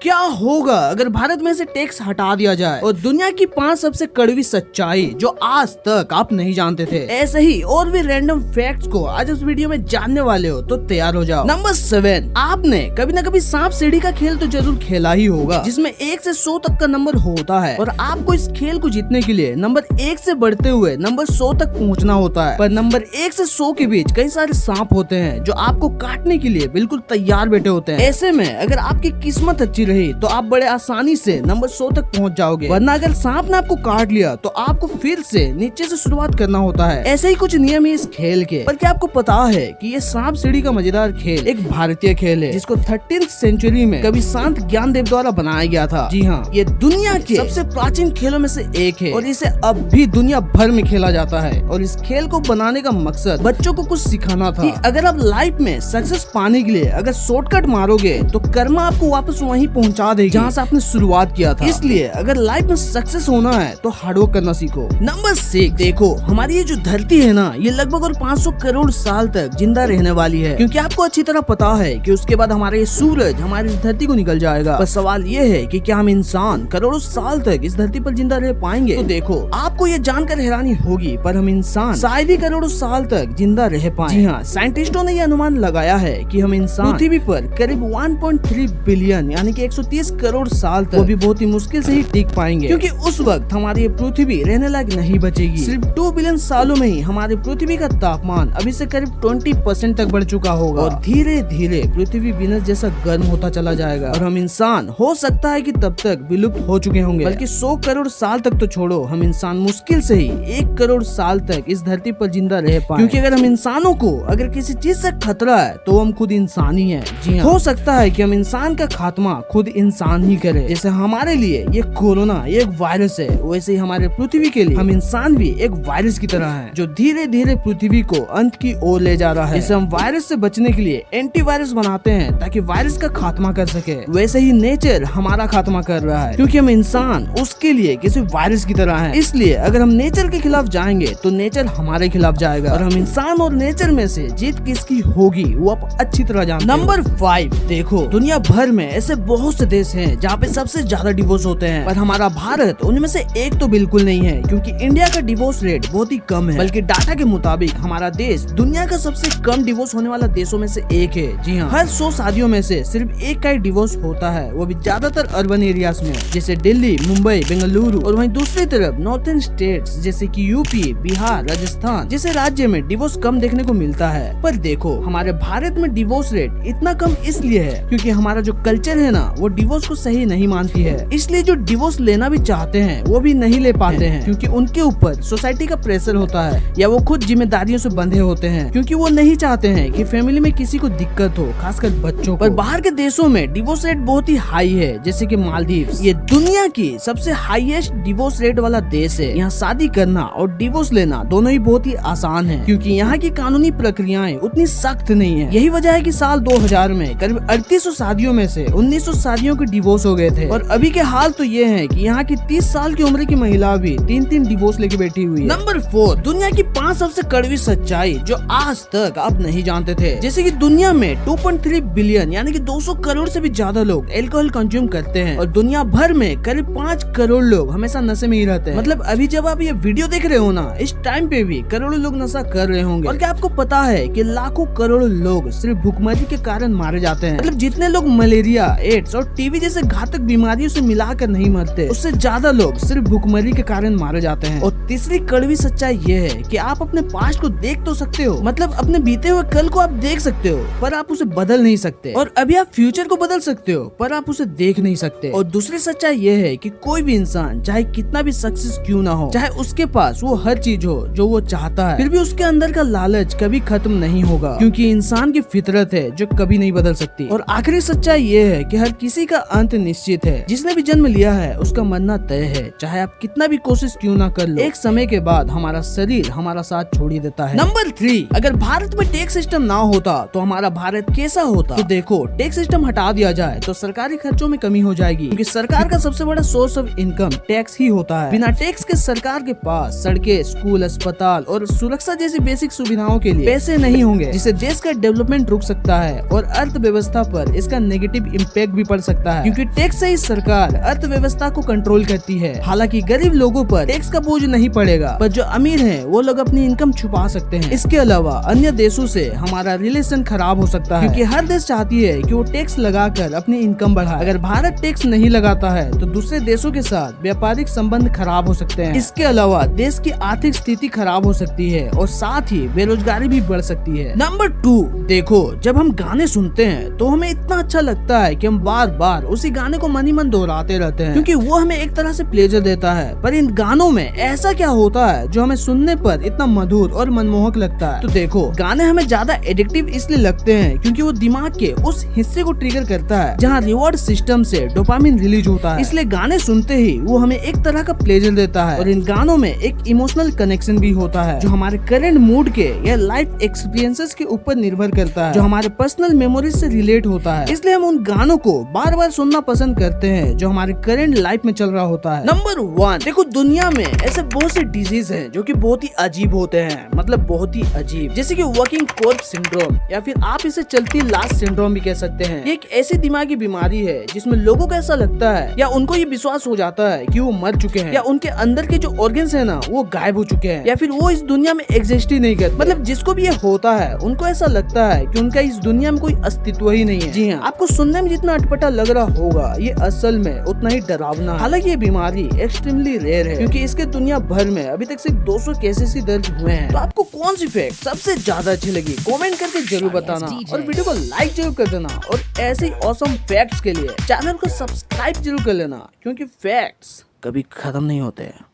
क्या होगा अगर भारत में से टैक्स हटा दिया जाए और दुनिया की 5 सबसे कड़वी सच्चाई जो आज तक आप नहीं जानते थे। ऐसे ही और भी रैंडम फैक्ट्स को आज इस वीडियो में जानने वाले हो तो तैयार हो जाओ। नंबर 7, आपने कभी न कभी सांप सीढ़ी का खेल तो जरूर खेला ही होगा, जिसमें 1 से 100 तक का नंबर होता है और आपको इस खेल को जीतने के लिए नंबर 1 से बढ़ते हुए नंबर 100 तक पहुँचना होता है। पर नंबर 1 से 100 के बीच कई सारे सांप होते हैं जो आपको काटने के लिए बिल्कुल तैयार बैठे होते हैं। ऐसे में अगर आपकी किस्मत अच्छी रही तो आप बड़े आसानी से नंबर 100 तक पहुंच जाओगे, वरना अगर सांप ने आपको काट लिया तो आपको फिर से नीचे से शुरुआत करना होता है। ऐसे ही कुछ नियम है इस खेल के। पर क्या आपको पता है कि ये सांप सीढ़ी का मजेदार खेल एक भारतीय खेल है जिसको 13th सेंचुरी में कवि संत ज्ञानदेव द्वारा बनाया गया था। जी हाँ, ये दुनिया के सबसे प्राचीन खेलों में से एक है और इसे अब भी दुनिया भर में खेला जाता है। और इस खेल को बनाने का मकसद बच्चों को कुछ सिखाना था कि अगर आप लाइफ में सक्सेस पाने के लिए अगर शॉर्टकट मारोगे तो कर्मा आपको वापस वहीं पहुंचा देगी जहां से आपने शुरुआत किया था। इसलिए अगर लाइफ में सक्सेस होना है तो हार्डवर्क करना सीखो। नंबर 6, देखो हमारी ये जो धरती है ना, ये लगभग और 500 करोड़ साल तक जिंदा रहने वाली है, क्योंकि आपको अच्छी तरह पता है कि उसके बाद हमारा ये सूरज हमारी इस धरती को निकल जाएगा। पर सवाल ये है कि क्या हम इंसान करोड़ों साल तक इस धरती पर जिंदा रह पाएंगे? तो देखो, आपको ये जानकर हैरानी होगी पर हम इंसान शायद ही करोड़ों साल तक जिंदा रह पाए। जी हाँ, साइंटिस्टों ने ये अनुमान लगाया है कि हम इंसान पृथ्वी पर करीब 1.3 बिलियन यानी कि 130 करोड़ साल तक वो भी बहुत ही मुश्किल से ही टिक पाएंगे, क्योंकि उस वक्त हमारी ये पृथ्वी रहने लायक नहीं बचेगी। सिर्फ 2 बिलियन सालों में ही हमारी पृथ्वी का तापमान अभी से करीब 20% तक बढ़ चुका होगा और धीरे धीरे पृथ्वी विनस जैसा गर्म होता चला जाएगा और हम इंसान हो सकता है कि तब तक विलुप्त हो चुके होंगे। बल्कि 100 करोड़ साल तक तो छोड़ो, हम इंसान मुश्किल से ही 1 करोड़ साल तक इस धरती पर जिंदा रह पाए, क्योंकि अगर हम इंसानों को अगर किसी चीज से खतरा है तो हम खुद इंसान ही है। जी हाँ, हो सकता है कि हम इंसान का खात्मा खुद इंसान ही करे। जैसे हमारे लिए ये कोरोना एक वायरस है, वैसे ही हमारे पृथ्वी के लिए हम इंसान भी एक वायरस की तरह हैं, जो धीरे धीरे पृथ्वी को अंत की ओर ले जा रहा है। जैसे हम वायरस से बचने के लिए एंटीवायरस बनाते हैं ताकि वायरस का खात्मा कर सके, वैसे ही नेचर हमारा खात्मा कर रहा है, क्योंकि हम इंसान उसके लिए किसी वायरस की तरह हैं। इसलिए अगर हम नेचर के खिलाफ जाएंगे तो नेचर हमारे खिलाफ जाएगा और हम इंसान और नेचर में से जीत किसकी होगी वो आप अच्छी तरह जानते हैं। नंबर 5, देखो दुनिया भर में ऐसे बहुत से देश हैं जहाँ पे सबसे ज्यादा डिवोर्स होते हैं, पर हमारा भारत उनमें से एक तो बिल्कुल नहीं है, क्योंकि इंडिया का डिवोर्स रेट बहुत ही कम है। बल्कि डाटा के मुताबिक हमारा देश दुनिया का सबसे कम डिवोर्स होने वाला देशों में से एक है। जी हाँ, हर 100 शादियों में से सिर्फ एक का ही डिवोर्स होता है, वो भी ज्यादातर अर्बन एरियाज में जैसे दिल्ली, मुंबई, बेंगलुरु। और वहीं दूसरी तरफ नॉर्थन स्टेट्स जैसे कि यूपी, बिहार, राजस्थान जैसे राज्य में डिवोर्स कम देखने को मिलता है। पर देखो, हमारे भारत में डिवोर्स रेट इतना कम इसलिए है क्योंकि हमारा जो कल्चर है ना, वो डिवोर्स को सही नहीं मानती है। इसलिए जो डिवोर्स लेना भी चाहते हैं वो भी नहीं ले पाते हैं, क्योंकि उनके ऊपर सोसाइटी का प्रेशर होता है या वो खुद जिम्मेदारियों से बंधे होते हैं, क्योंकि वो नहीं चाहते हैं कि फैमिली में किसी को दिक्कत हो, खासकर बच्चों को। पर बाहर के देशों में डिवोर्स रेट बहुत ही हाई है, जैसे कि मालदीव्स। ये दुनिया की सबसे हाईएस्ट डिवोर्स रेट वाला देश है। यहाँ शादी करना और डिवोर्स लेना दोनों ही बहुत ही आसान है, क्योंकि यहाँ की कानूनी प्रक्रियाएं उतनी सख्त नहीं है। यही वजह है कि साल 2000 में करीब 3800 शादियों में से 1900 शादियों के डिवोर्स हो गए थे। और अभी के हाल तो ये है कि यहाँ की 30 साल की उम्र की महिला भी 3-3 डिवोर्स लेके बैठी हुई है। नंबर 4, दुनिया की 5 सबसे कड़वी सच्चाई जो आज तक आप नहीं जानते थे। जैसे कि दुनिया में 2.3 बिलियन यानी कि 200 करोड़ से भी ज्यादा लोग अल्कोहल कंज्यूम करते हैं और दुनिया भर में करीब 5 करोड़ लोग हमेशा नशे में ही रहते हैं। मतलब अभी जब आप ये वीडियो देख रहे हो ना, इस टाइम पे भी करोड़ों लोग नशा कर रहे होंगे। और क्या आपको पता है कि लाखों करोड़ों लोग सिर्फ भूखमरी के कारण मारे जाते हैं? मतलब जितने लोग मलेरिया, एड्स और टीबी जैसे घातक बीमारियों से मिलाकर नहीं मरते, उससे ज्यादा लोग सिर्फ भूखमरी के कारण मारे जाते हैं। और तीसरी कड़वी सच्चाई ये है कि आप अपने पास्ट को देख तो सकते हो, मतलब अपने बीते हुए कल को आप देख सकते हो, पर आप उसे बदल नहीं सकते। और अभी आप फ्यूचर को बदल सकते हो, पर आप उसे देख नहीं सकते। और दूसरी सच्चाई ये है कि कोई भी इंसान चाहे कितना भी सक्सेस क्यों ना हो, चाहे उसके पास वो हर चीज हो जो वो चाहता है, फिर भी उसके अंदर का लालच कभी खत्म नहीं होगा, क्योंकि इंसान की फितरत है जो कभी नहीं बदल सकती। और आखिरी सच्चाई ये है कि हर किसी का अंत निश्चित है। जिसने भी जन्म लिया है उसका मरना तय है, चाहे आप कितना भी कोशिश क्यों ना कर लो, एक समय के बाद हमारा शरीर हमारा साथ छोड़ ही देता है। नंबर 3, अगर भारत में टैक्स सिस्टम ना होता तो हमारा भारत कैसा होता? तो देखो, टैक्स सिस्टम हटा दिया जाए तो सरकारी खर्चों में कमी हो जाएगी, क्योंकि सरकार का सबसे बड़ा सोर्स ऑफ इनकम टैक्स ही होता है। बिना टैक्स के सरकार के पास सड़कें, स्कूल, अस्पताल और सुरक्षा जैसी बेसिक सुविधाओं के लिए पैसे नहीं होंगे, जिससे देश का डेवलपमेंट रुक सकता है और अर्थव्यवस्था पर इसका नेगेटिव इम्पैक्ट भी पड़ सकता है, क्योंकि टैक्स से ही सरकार अर्थव्यवस्था को कंट्रोल करती है। हालांकि गरीब लोगों पर टैक्स का बोझ नहीं पड़ेगा, पर जो अमीर हैं वो लोग अपनी इनकम छुपा सकते हैं। इसके अलावा अन्य देशों से हमारा रिलेशन खराब हो सकता है, क्योंकि हर देश चाहती है कि वो टैक्स लगाकर अपनी इनकम बढ़ाए। अगर भारत टैक्स नहीं लगाता है तो दूसरे देशों के साथ व्यापारिक संबंध खराब हो सकते हैं। इसके अलावा देश की आर्थिक स्थिति खराब हो सकती है और साथ ही बेरोजगारी भी बढ़ सकती है। नंबर 2, देखो जब हम गाने सुनते हैं तो हमें इतना अच्छा लगता है कि हम बार बार उसी गाने को मन ही मन दोहराते रहते हैं, क्योंकि वो हमें एक तरह से प्लेजर देता है। पर इन गानों में ऐसा क्या होता है जो हमें सुनने पर इतना मधुर और मनमोहक लगता है? तो देखो, गाने हमें ज्यादा एडिक्टिव इसलिए लगते हैं क्योंकि वो दिमाग के उस हिस्से को ट्रिगर करता है जहाँ रिवॉर्ड सिस्टम से डोपामिन रिलीज होता है। इसलिए गाने सुनते ही वो हमें एक तरह का प्लेजर देता है, और इन गानों में एक इमोशनल कनेक्शन भी होता है जो हमारे करंट मूड के या लाइफ एक्सपीरियंसेस के ऊपर निर्भर करता है, जो हमारे पर्सनल मेमोरीज से रिलेट होता है। इसलिए हम उन गानों को बार बार सुनना पसंद करते हैं जो हमारे करंट लाइफ में चल रहा होता है। नंबर 1, देखो दुनिया में ऐसे बहुत से डिजीज हैं जो कि बहुत ही अजीब होते हैं, मतलब बहुत ही अजीब, जैसे कि वर्किंग कॉर्प्स सिंड्रोम, या फिर आप इसे चलती लाश सिंड्रोम भी कह सकते हैं। ये एक ऐसी दिमागी बीमारी है जिसमें लोगों को ऐसा लगता है या उनको ये विश्वास हो जाता है कि वो मर चुके हैं, या उनके अंदर के जो ऑर्गन्स है ना वो गायब हो चुके हैं, या फिर वो इस दुनिया में एग्जिस्ट ही नहीं करते। मतलब जिसको भी ये होता है उनको ऐसा लगता है कि उनका इस दुनिया में कोई अस्तित्व ही नहीं है। जी हाँ, आपको सुनने में जितना अटपटा लग रहा होगा ये असल में उतना ही डरावना है। हालांकि ये बीमारी एक्सट्रीमली रेयर है, क्योंकि इसके दुनिया भर में अभी तक सिर्फ 200 केसेस ही दर्ज हुए हैं। तो आपको कौन सी फैक्ट सबसे ज्यादा अच्छी लगी कमेंट करके जरूर बताना, और वीडियो को लाइक जरूर कर देना, और ऐसे ही ऑसम फैक्ट्स के लिए चैनल को सब्सक्राइब जरूर कर लेना, क्योंकि फैक्ट्स कभी खत्म नहीं होते हैं।